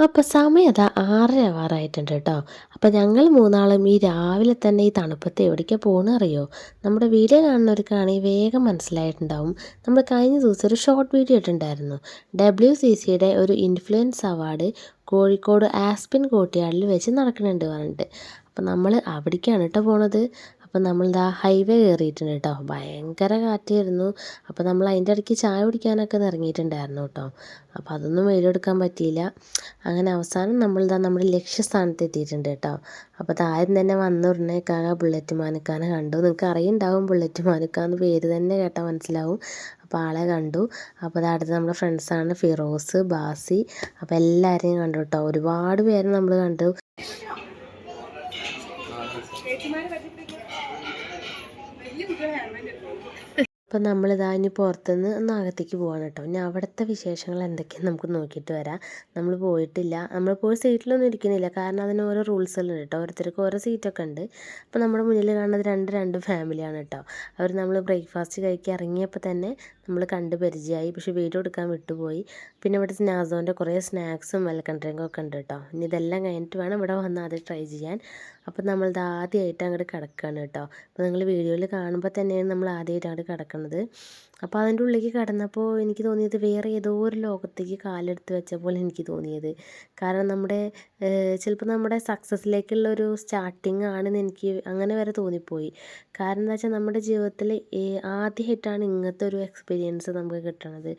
അപ്പോൾ സമയം അതാ 6:30 ആവാറായിട്ടുണ്ട് കേട്ടോ. അപ്പോൾ ഞങ്ങൾ മൂന്നാളും ഈ രാവിലെ തന്നെ ഈ തണുപ്പത്ത് എവിടേക്കാണ് പോകുന്നത് അറിയോ? നമ്മുടെ വീഡിയോ കാണുന്നവർക്കാണെങ്കിൽ വേഗം മനസ്സിലായിട്ടുണ്ടാവും. നമ്മൾ കഴിഞ്ഞ ദിവസം ഒരു ഷോർട്ട് വീഡിയോ ഇട്ടിട്ടുണ്ടായിരുന്നു. WCCയുടെ ഒരു ഇൻഫ്ലുവൻസ് അവാർഡ് കോഴിക്കോട് ആസ്പിൻ കോർട്ട്യാർഡിൽ വെച്ച് നടക്കുന്നുണ്ട് പറഞ്ഞിട്ട്. അപ്പോൾ നമ്മൾ അവിടേക്കാണ് കേട്ടോ പോണത്. അപ്പോൾ നമ്മളിതാ ഹൈവേ കയറിയിട്ടുണ്ട് കേട്ടോ. ഭയങ്കര കാറ്റായിരുന്നു. അപ്പോൾ നമ്മൾ അതിൻ്റെ ഇടയ്ക്ക് ചായ കുടിക്കാനൊക്കെ ഇറങ്ങിയിട്ടുണ്ടായിരുന്നു കേട്ടോ. അപ്പോൾ അതൊന്നും വീഡിയോ എടുക്കാൻ പറ്റിയില്ല. അങ്ങനെ അവസാനം നമ്മളിതാ നമ്മുടെ ലക്ഷ്യസ്ഥാനത്ത് എത്തിയിട്ടുണ്ട് കേട്ടോ. അപ്പോൾ ആദ്യം തന്നെ വന്ന ഉടനെ ബുള്ളറ്റ് മാനുക്കാനെ കണ്ടു. നിങ്ങൾക്ക് അറിയുണ്ടാവും ബുള്ളറ്റ് മാനുക്കാന്ന് പേര് തന്നെ കേട്ടാൽ മനസ്സിലാവും. അപ്പോൾ ആളെ കണ്ടു. അപ്പോൾ അത് അടുത്ത് നമ്മുടെ ഫ്രണ്ട്സാണ് ഫിറോസ്, ബാസി. അപ്പോൾ എല്ലാവരെയും കണ്ടു കേട്ടോ. ഒരുപാട് പേരെ നമ്മൾ കണ്ടു. അപ്പം നമ്മളിതാ ഇനി പുറത്തുനിന്ന് ഒന്ന് അകത്തേക്ക് പോവാണ് കേട്ടോ. ഇനി അവിടുത്തെ വിശേഷങ്ങൾ എന്തൊക്കെയാണ് നമുക്ക് നോക്കിയിട്ട് വരാം. നമ്മൾ പോയിട്ടില്ല, നമ്മൾ പോയി സീറ്റിലൊന്നും ഇരിക്കുന്നില്ല. കാരണം അതിന് ഓരോ റൂൾസെല്ലാം ഉണ്ട് കേട്ടോ. ഓരോരുത്തർക്ക് ഓരോ സീറ്റൊക്കെ ഉണ്ട്. അപ്പോൾ നമ്മുടെ മുന്നിൽ കാണുന്നത് രണ്ട് ഫാമിലിയാണ് കേട്ടോ. അവർ നമ്മൾ ബ്രേക്ക്ഫാസ്റ്റ് കഴിക്കാൻ ഇറങ്ങിയപ്പോൾ തന്നെ നമ്മൾ കണ്ട് പരിചയമായി. പക്ഷേ വീഡിയോ എടുക്കാൻ വിട്ടുപോയി. പിന്നെ ഇവിടെ നാസോൻ്റെ കുറേ സ്നാക്സും വെൽക്കം ഡ്രിങ്കും ഒക്കെ ഉണ്ട് കേട്ടോ. ഇനി ഇതെല്ലാം കഴിഞ്ഞിട്ട് വേണം ഇവിടെ വന്ന് ആദ്യം ട്രൈ ചെയ്യാൻ. അപ്പം നമ്മളിത് ആദ്യമായിട്ട് അങ്ങോട്ട് കിടക്കുകയാണ് കേട്ടോ. അപ്പോൾ നിങ്ങൾ വീഡിയോയിൽ കാണുമ്പോൾ തന്നെയാണ് നമ്മൾ ആദ്യമായിട്ട് അങ്ങോട്ട് കിടക്കുന്നത്. അപ്പോൾ അതിൻ്റെ ഉള്ളിലേക്ക് കിടന്നപ്പോൾ എനിക്ക് തോന്നിയത് വേറെ ഏതോ ഒരു ലോകത്തേക്ക് കാലെടുത്ത് വെച്ച പോലെ എനിക്ക് തോന്നിയത്. കാരണം ചിലപ്പോൾ നമ്മുടെ സക്സസ്സിലേക്കുള്ള ഒരു സ്റ്റാർട്ടിങ് ആണെന്ന് എനിക്ക് അങ്ങനെ വരെ തോന്നിപ്പോയി. കാരണം എന്താ വെച്ചാൽ നമ്മുടെ ജീവിതത്തിൽ ആദ്യമായിട്ടാണ് ഇങ്ങനത്തെ ഒരു എക്സ്പീരിയൻസ് നമുക്ക് കിട്ടണത്.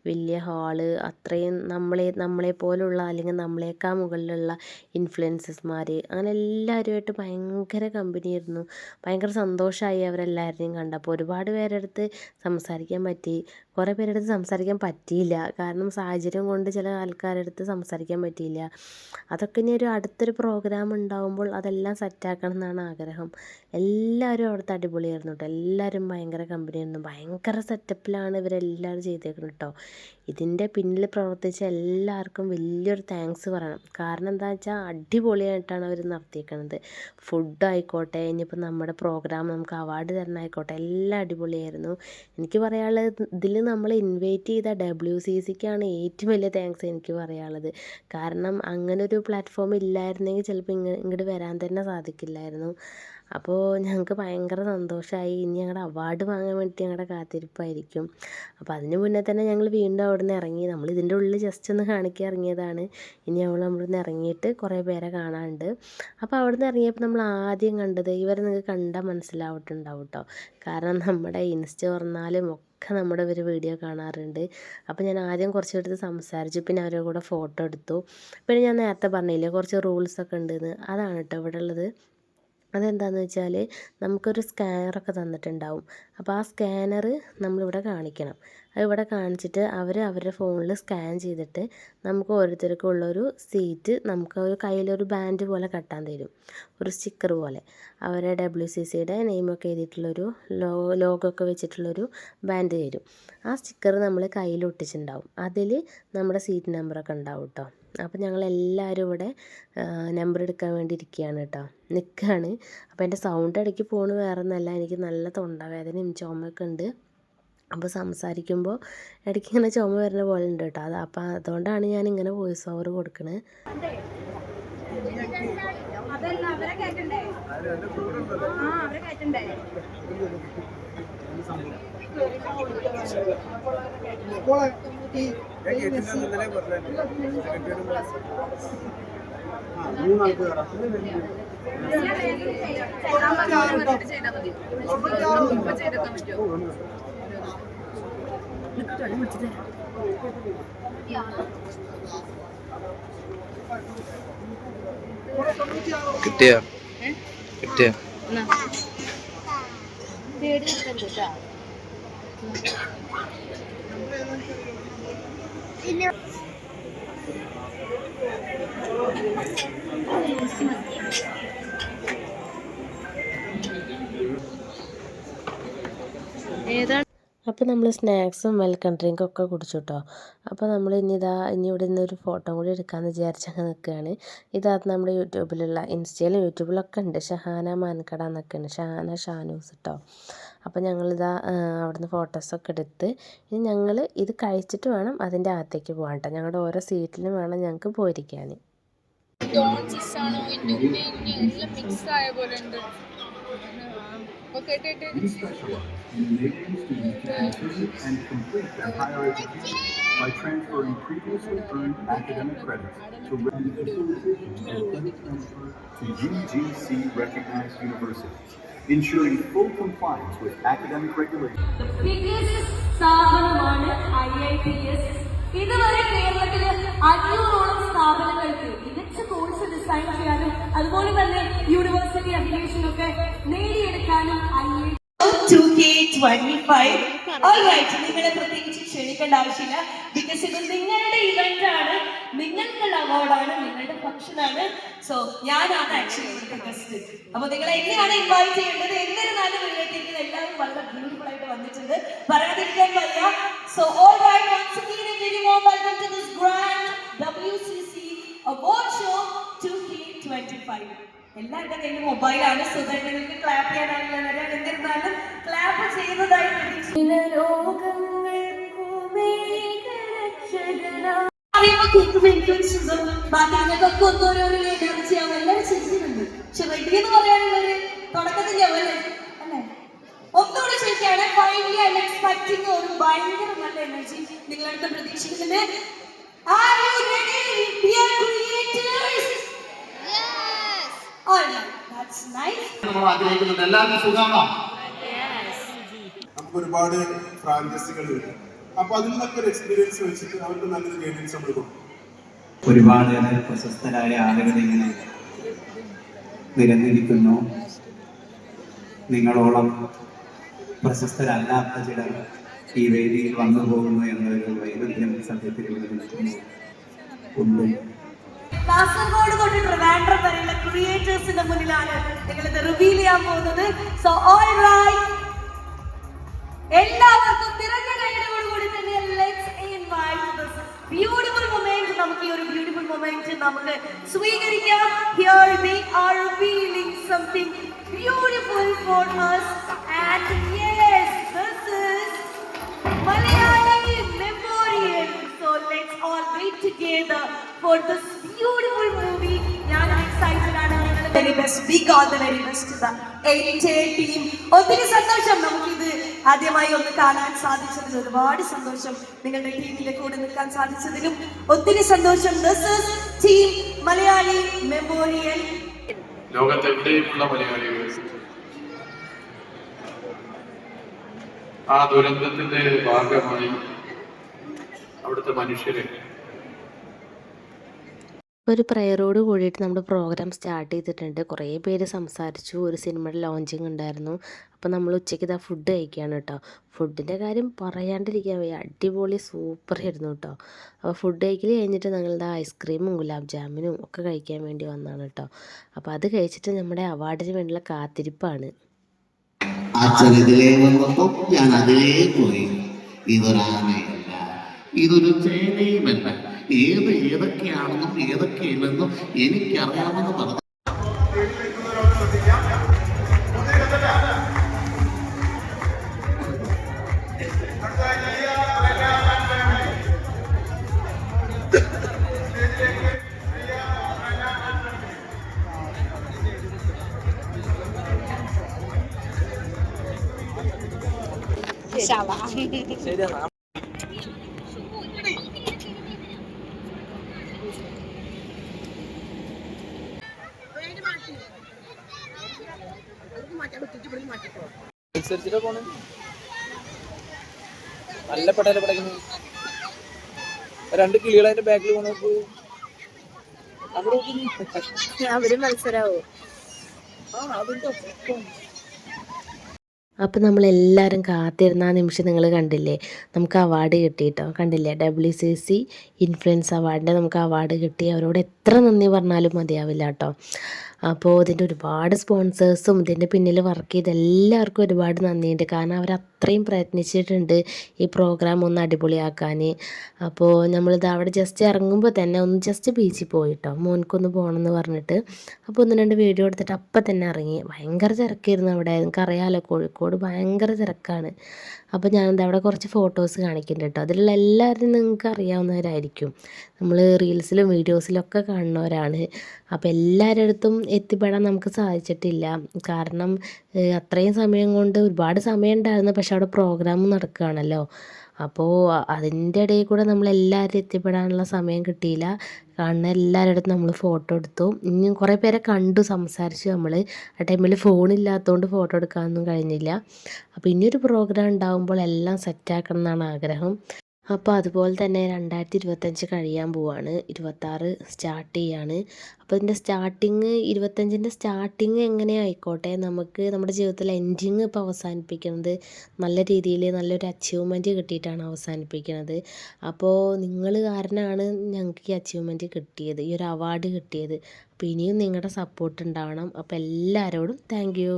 വലിയ ഹാള്, അത്രയും നമ്മളെ പോലുള്ള അല്ലെങ്കിൽ നമ്മളെക്കാൾ മുകളിലുള്ള ഇൻഫ്ലുവൻസസ്മാർ, അങ്ങനെ എല്ലാവരുമായിട്ട് ഭയങ്കര കമ്പനിയായിരുന്നു. ഭയങ്കര സന്തോഷമായി അവരെല്ലാവരെയും കണ്ടപ്പോൾ. ഒരുപാട് പേരെടുത്ത് സംസാരിക്കാൻ പറ്റി. കുറേ പേരെടുത്ത് സംസാരിക്കാൻ പറ്റിയില്ല. കാരണം സാഹചര്യം കൊണ്ട് ചില ആൾക്കാരെടുത്ത് സംസാരിക്കാൻ പറ്റിയില്ല. അതൊക്കെ ഇനി ഒരു അടുത്തൊരു പ്രോഗ്രാം ഉണ്ടാകുമ്പോൾ അതെല്ലാം സെറ്റാക്കണം എന്നാണ് ആഗ്രഹം. എല്ലാവരും അവിടുത്തെ അടിപൊളിയായിരുന്നു കേട്ടോ. എല്ലാവരും ഭയങ്കര കമ്പനിയായിരുന്നു. ഭയങ്കര സെറ്റപ്പിലാണ് ഇവരെല്ലാവരും ചെയ്തേക്കുന്നത് കേട്ടോ. ഇതിൻ്റെ പിന്നിൽ പ്രവർത്തിച്ച എല്ലാവർക്കും വലിയൊരു താങ്ക്സ് പറയണം. കാരണം എന്താണെന്ന് വെച്ചാൽ അടിപൊളിയായിട്ടാണ് അവർ നടത്തിയേക്കുന്നത്. ഫുഡ് ആയിക്കോട്ടെ, ഇനിയിപ്പോൾ നമ്മുടെ പ്രോഗ്രാം നമുക്ക് അവാർഡ് തരണമായിക്കോട്ടെ, എല്ലാം അടിപൊളിയായിരുന്നു. എനിക്ക് പറയാനുള്ളത്, ഇതിൽ നമ്മൾ ഇൻവൈറ്റ് ചെയ്ത WCCക്കാണ് ഏറ്റവും വലിയ താങ്ക്സ് എനിക്ക് പറയാനുള്ളത്. കാരണം അങ്ങനെ ഒരു പ്ലാറ്റ്ഫോം ഇല്ലായിരുന്നെങ്കിൽ ചിലപ്പോൾ ഇങ്ങോട്ട് വരാൻ തന്നെ സാധിക്കില്ലായിരുന്നു. അപ്പോൾ ഞങ്ങൾക്ക് ഭയങ്കര സന്തോഷമായി. ഇനി ഞങ്ങളുടെ അവാർഡ് വാങ്ങാൻ വേണ്ടി ഞങ്ങളുടെ കാത്തിരിപ്പായിരിക്കും. അപ്പോൾ അതിന് മുന്നേ തന്നെ ഞങ്ങൾ വീണ്ടും അവിടെ നിന്ന് ഇറങ്ങി. നമ്മൾ ഇതിൻ്റെ ഉള്ളിൽ ജസ്റ്റ് ഒന്ന് കാണിക്കാൻ ഇറങ്ങിയതാണ്. ഇനി അവിടെ നിന്ന് ഇറങ്ങിയിട്ട് കുറേ പേരെ കാണാനുണ്ട്. അപ്പോൾ അവിടെ നിന്ന് ഇറങ്ങിയപ്പോൾ നമ്മൾ ആദ്യം കണ്ടത്, ഇവരെ നിങ്ങൾക്ക് കണ്ടാൽ മനസ്സിലായിട്ടുണ്ടാവും കേട്ടോ. കാരണം നമ്മുടെ ഇൻസ്റ്റ തുറന്നാലും ഒക്കെ നമ്മുടെ ഒരു വീഡിയോ കാണാറുണ്ട്. അപ്പോൾ ഞാൻ ആദ്യം കുറച്ചെടുത്ത് സംസാരിച്ചു. പിന്നെ അവരുടെ കൂടെ ഫോട്ടോ എടുത്തു. പിന്നെ ഞാൻ നേരത്തെ പറഞ്ഞില്ലേ കുറച്ച് റൂൾസൊക്കെ ഉണ്ടെന്ന്, അതാണ് കേട്ടോ ഇവിടെ ഉള്ളത്. അതെന്താണെന്ന് വെച്ചാൽ നമുക്കൊരു സ്കാനറൊക്കെ തന്നിട്ടുണ്ടാവും. അപ്പോൾ ആ സ്കാനർ നമ്മളിവിടെ കാണിക്കണം. അതിവിടെ കാണിച്ചിട്ട് അവരുടെ ഫോണിൽ സ്കാൻ ചെയ്തിട്ട് നമുക്ക് ഓരോരുത്തർക്കും ഉള്ളൊരു സീറ്റ് നമുക്ക് ഒരു കയ്യിലൊരു ബാൻഡ് പോലെ കെട്ടാൻ തരും. ഒരു സ്റ്റിക്കർ പോലെ അവരെ WCCയുടെ നെയിമൊക്കെ എഴുതിയിട്ടുള്ളൊരു ലോഗോ ഒക്കെ വെച്ചിട്ടുള്ളൊരു ബാൻഡ് തരും. ആ സ്റ്റിക്കർ നമ്മൾ കയ്യിൽ ഒട്ടിച്ചിട്ടുണ്ടാവും. അതിൽ നമ്മുടെ സീറ്റ് നമ്പറൊക്കെ ഉണ്ടാവും കേട്ടോ. അപ്പോൾ ഞങ്ങളെല്ലാവരും ഇവിടെ നമ്പർ എടുക്കാൻ വേണ്ടി ഇരിക്കുകയാണ് കേട്ടോ, നിൽക്കുകയാണ്. അപ്പോൾ എൻ്റെ സൗണ്ട് ഇടയ്ക്ക് പോണ് വേറെ ഒന്നല്ല, എനിക്ക് നല്ല തൊണ്ടവേദനയും ചുമയൊക്കെ ഉണ്ട്. അപ്പോൾ സംസാരിക്കുമ്പോൾ ഇടയ്ക്ക് ഇങ്ങനെ ചുമ വരുന്ന പോലെ ഉണ്ട് കേട്ടോ. അപ്പോൾ അതുകൊണ്ടാണ് ഞാൻ ഇങ്ങനെ വോയിസ് ഓവർ കൊടുക്കണത്. കിട്ടിയ കിട്ടിയ ഏതാണ്. അപ്പോൾ നമ്മൾ സ്നാക്സും വെൽക്കം ഡ്രിങ്കും ഒക്കെ കുടിച്ചു കേട്ടോ. അപ്പോൾ നമ്മൾ ഇനി ഇവിടെ നിന്നൊരു ഫോട്ടോ കൂടി എടുക്കാമെന്ന് വിചാരിച്ചങ്ങ് നിൽക്കുകയാണ്. നമ്മുടെ യൂട്യൂബിലുള്ള ഇൻസ്റ്റയിലും യൂട്യൂബിലൊക്കെ ഉണ്ട്. ഷഹാന മാൻകട എന്നൊക്കെയാണ്, ഷഹാന ഷാനൂസ് കേട്ടോ. അപ്പോൾ ഞങ്ങളിതാ അവിടുന്ന് ഫോട്ടോസൊക്കെ എടുത്ത് ഇനി ഞങ്ങൾ ഇത് കഴിച്ചിട്ട് വേണം അതിൻ്റെ അകത്തേക്ക് പോകാൻ കേട്ടോ. ഞങ്ങളുടെ ഓരോ സീറ്റിലും വേണം ഞങ്ങൾക്ക് പോയിരിക്കാൻ. മിക്സ് ആയ പോലെ ഉണ്ട്. We specialize in enabling students to contribute and complete their higher education by transferring previously earned academic credits to UGC-recognized universities, ensuring full compliance with academic regulations. The biggest സ്ഥാപനമാണ് IITS. ഇതുവരെ കേരളത്തില് 500ഓളം സ്ഥാപനങ്ങൾക്ക് മികച്ച course design ചെയ്യാനും അതുപോലെ തന്നെ university affiliation ഒക്കെ നേടിയെടുക്കാനും IIT 2K25. Alright, നിങ്ങളെ പ്രത്യേകിച്ച് ക്ഷണിക്കേണ്ട ആവശ്യമില്ല. ബിക്കോസ് ഇത് നിങ്ങളുടെ ഇവന്റ് ആണ്, നിങ്ങൾക്കുള്ള അവാർഡാണ്, നിങ്ങളുടെ ഫംഗ്ഷനാണ്. സോ ഞാനാണ് ആക്ച്വലി ഇവിടുത്തെ ഗസ്റ്റ്. അപ്പൊ നിങ്ങളെ എങ്ങനെയാണ് ഇൻവൈറ്റ് ചെയ്യേണ്ടത്? എന്നിരുന്നാലും നിങ്ങളിലേക്ക് എല്ലാവരും വളരെ ബ്യൂട്ടിഫുൾ ആയിട്ട് വന്നിട്ടുണ്ട്, പറയാതിരിക്കാൻ വയ്യ. So alright, once again a very warm welcome to this grand WCC award show 2K25. എല്ലാവരുടെ കയ്യിലും മൊബൈലാണ്, സോ ദാറ്റ് നിങ്ങൾക്ക് ക്ലാപ്പ് ചെയ്യാനായില്ല. എന്നിരുന്നാലും ക്ലാപ്പ് ചെയ്യുന്നതായിട്ട് ബാക്കിയൊക്കെ ഒന്നോരോരോ എനർജി ആവും. എല്ലാവരും ചിരിക്കുന്നുണ്ട്, പക്ഷെ റെഡി എന്ന് പറയാനുള്ളൊരു തുടക്കത്തിന്റെ അല്ലേ അല്ലേ? ഒന്നുകൂടെ ചോദിക്കുകയാണ്. ഫൈനലി ഐ എം എക്സ്പെക്ടിങ് ഒരു ഭയങ്കര നല്ല എനർജി നിങ്ങളടുത്ത് പ്രതീക്ഷിക്കുന്നുണ്ട്. Are you ready, dear creators? Yes. All right, that's nice. നമ്മൾ ആഗ്രഹിക്കുന്നുണ്ട്. എല്ലാവർക്കും സുഖമാണോ? നമുക്ക് ഒരുപാട് ഫ്രാഞ്ചൈസികളുണ്ട്. അപ്പൊ അതിൽ നിന്നൊക്കെ ഒരു എക്സ്പീരിയൻസ് വെച്ചിട്ട് അവർക്ക് നല്ലൊരു ഗൈഡൻസ് നമ്മൾ കൊടുക്കും. ഒരുപാട് പ്രശസ്തരായ ആളുകൾ ഇങ്ങനെ നിരന്നിരിക്കുന്നു. നിങ്ങളോളം പ്രശസ്തരല്ലാത്ത ചിലർ ഈ വേദിയിൽ വന്നു പോകുന്നു എന്നൊരു വൈരുദ്ധ്യം സത്യത്തിൽ ഉണ്ട്. കാസർഗോഡ് തൊട്ട് ട്രിവാൻഡ്രം വരെയുള്ള ക്രിയേറ്റേഴ്സിന്റെ മുന്നിലാണ് നിങ്ങളിത് റിവീൽ ചെയ്യാൻ പോകുന്നത്. സോ ഓൾ റൈറ്റ്, എല്ലാവർക്കും നിറഞ്ഞ കൈയോടുകൂടി തന്നെ let's invite this beautiful moment. നമുക്ക് ഈ ഒരു ബ്യൂട്ടിഫുൾ മൊമെന്റ് നമുക്ക് സ്വീകരിക്കാം. Here they are revealing something beautiful for us, and yes, this is Malayali Memorial. So let's all wait together for this beautiful movie. ഞാൻ excited ആണ്. Very best, big all the very best to the entire team. ഒത്തിരി സന്തോഷം നമുക്കിത് ആദ്യമായി ഒന്ന് കാണാൻ സാധിച്ചതിൽ, ഒരുപാട് സന്തോഷം നിങ്ങളുടെ ടീമിന്റെ കൂടെ നിൽക്കാൻ സാധിച്ചതിലും ഒത്തിരി സന്തോഷം. This is Team Malayali Memorial. ലോകത്തെവിടെയുമുള്ള മലയാളികൾ ആ ദുരന്തത്തിന്റെ ഭാഗമായി അവിടുത്തെ മനുഷ്യരെ ഒരു പ്രയറോട് കൂടിയിട്ട് നമ്മുടെ പ്രോഗ്രാം സ്റ്റാർട്ട് ചെയ്തിട്ടുണ്ട്. കുറേ പേര് സംസാരിച്ചു. ഒരു സിനിമയുടെ ലോഞ്ചിങ് ഉണ്ടായിരുന്നു. അപ്പോൾ നമ്മൾ ഉച്ചയ്ക്ക് ഇതാ ഫുഡ് കഴിക്കുകയാണ് കേട്ടോ. ഫുഡിൻ്റെ കാര്യം പറയാണ്ടിരിക്കാൻ വയ്യ, അടിപൊളി സൂപ്പർ ആയിരുന്നു കേട്ടോ. അപ്പോൾ ഫുഡ് കഴിക്കൽ കഴിഞ്ഞിട്ട് ഞങ്ങളുടെ ഐസ്ക്രീമും ഗുലാബ് ജാമുനും ഒക്കെ കഴിക്കാൻ വേണ്ടി വന്നതാണ് കേട്ടോ. അപ്പോൾ അത് കഴിച്ചിട്ട് നമ്മുടെ അവാർഡിന് വേണ്ടിയുള്ള കാത്തിരിപ്പാണ്. ആ ചെറുതിലേ വന്നപ്പോൾ ഞാൻ അതേ പോയി. ഇതൊരാനയല്ല, ഇതൊരു ചേനയുമല്ല, ഏതൊക്കെയാണെന്നും ഏതൊക്കെയില്ലെന്നും എനിക്കറിയാമെന്ന് പറഞ്ഞു. നല്ല പടല പടക്കുന്നു. രണ്ട് കിളികളതിന്റെ ബാക്കിൽ പോണോക്ക് അവര് മത്സരമാവും. അപ്പോൾ നമ്മളെല്ലാവരും കാത്തിരുന്ന ആ നിമിഷം നിങ്ങൾ കണ്ടില്ലേ, നമുക്ക് അവാർഡ് കിട്ടി കേട്ടോ. കണ്ടില്ലേ, WCC ഇൻഫ്ലുവൻസ് അവാർഡിൻ്റെ നമുക്ക് അവാർഡ് കിട്ടി. അവരോട് എത്ര നന്ദി പറഞ്ഞാലും മതിയാവില്ല കേട്ടോ. അപ്പോൾ ഇതിൻ്റെ ഒരുപാട് സ്പോൺസേഴ്സും ഇതിൻ്റെ പിന്നിൽ വർക്ക് ചെയ്ത എല്ലാവർക്കും ഒരുപാട് നന്ദിയുണ്ട്. കാരണം അവർ അത്രയും പ്രയത്നിച്ചിട്ടുണ്ട് ഈ പ്രോഗ്രാം ഒന്ന് അടിപൊളിയാക്കാൻ. അപ്പോൾ നമ്മളിത് അവിടെ ജസ്റ്റ് ഇറങ്ങുമ്പോൾ തന്നെ ഒന്ന് ജസ്റ്റ് ബീച്ചിൽ പോയിട്ടോ, മോൻക്കൊന്ന് പോകണമെന്ന് പറഞ്ഞിട്ട്. അപ്പോൾ 1-2 വീഡിയോ എടുത്തിട്ട് അപ്പം തന്നെ ഇറങ്ങി. ഭയങ്കര തിരക്കായിരുന്നു അവിടെ. നിങ്ങൾക്കറിയാമല്ലോ കോഴിക്കോട് ഭയങ്കര തിരക്കാണ്. അപ്പോൾ ഞാനെന്താ അവിടെ കുറച്ച് ഫോട്ടോസ് കാണിക്കുന്നുണ്ട് കേട്ടോ. അതിലുള്ള എല്ലാവരും നിങ്ങൾക്ക് അറിയാവുന്നവരായിരിക്കും, നമ്മൾ റീൽസിലും വീഡിയോസിലൊക്കെ കാണുന്നവരാണ്. അപ്പോൾ എല്ലാവരുടെ അടുത്തും എത്തിപ്പെടാൻ നമുക്ക് സാധിച്ചിട്ടില്ല. കാരണം അത്രയും സമയം കൊണ്ട് ഒരുപാട് സമയം ഉണ്ടായിരുന്നു, പക്ഷെ അവിടെ പ്രോഗ്രാം നടക്കുകയാണല്ലോ. അപ്പോൾ അതിൻ്റെ ഇടയിൽ കൂടെ നമ്മളെല്ലാവരും എത്തിപ്പെടാനുള്ള സമയം കിട്ടിയില്ല. കാണുന്ന എല്ലാവരുടെ അടുത്തും നമ്മൾ ഫോട്ടോ എടുത്തു. ഇനിയും കുറേ പേരെ കണ്ടു, സംസാരിച്ചു. നമ്മൾ ആ ടൈമിൽ ഫോണില്ലാത്തതുകൊണ്ട് ഫോട്ടോ എടുക്കാനൊന്നും കഴിഞ്ഞില്ല. അപ്പോൾ ഇനിയൊരു പ്രോഗ്രാം ഉണ്ടാകുമ്പോൾ എല്ലാം സെറ്റാക്കണം എന്നാണ് ആഗ്രഹം. അപ്പോൾ അതുപോലെ തന്നെ 2025 കഴിയാൻ പോവാണ്, 26 സ്റ്റാർട്ട് ചെയ്യാണ്. അപ്പോൾ ഇതിൻ്റെ സ്റ്റാർട്ടിങ് 25ൻ്റെ സ്റ്റാർട്ടിങ് എങ്ങനെ ആയിക്കോട്ടെ, നമുക്ക് നമ്മുടെ ജീവിതത്തിൽ എൻഡിങ് ഇപ്പോൾ അവസാനിപ്പിക്കുന്നത് നല്ല രീതിയിൽ നല്ലൊരു അച്ചീവ്മെൻറ്റ് കിട്ടിയിട്ടാണ് അവസാനിപ്പിക്കുന്നത്. അപ്പോൾ നിങ്ങൾ കാരണമാണ് ഞങ്ങൾക്ക് ഈ അച്ചീവ്മെൻറ്റ് കിട്ടിയത്, ഈ ഒരു അവാർഡ് കിട്ടിയത്. അപ്പോൾ ഇനിയും നിങ്ങളുടെ സപ്പോർട്ട് ഉണ്ടാവണം. അപ്പോൾ എല്ലാവരോടും താങ്ക് യു.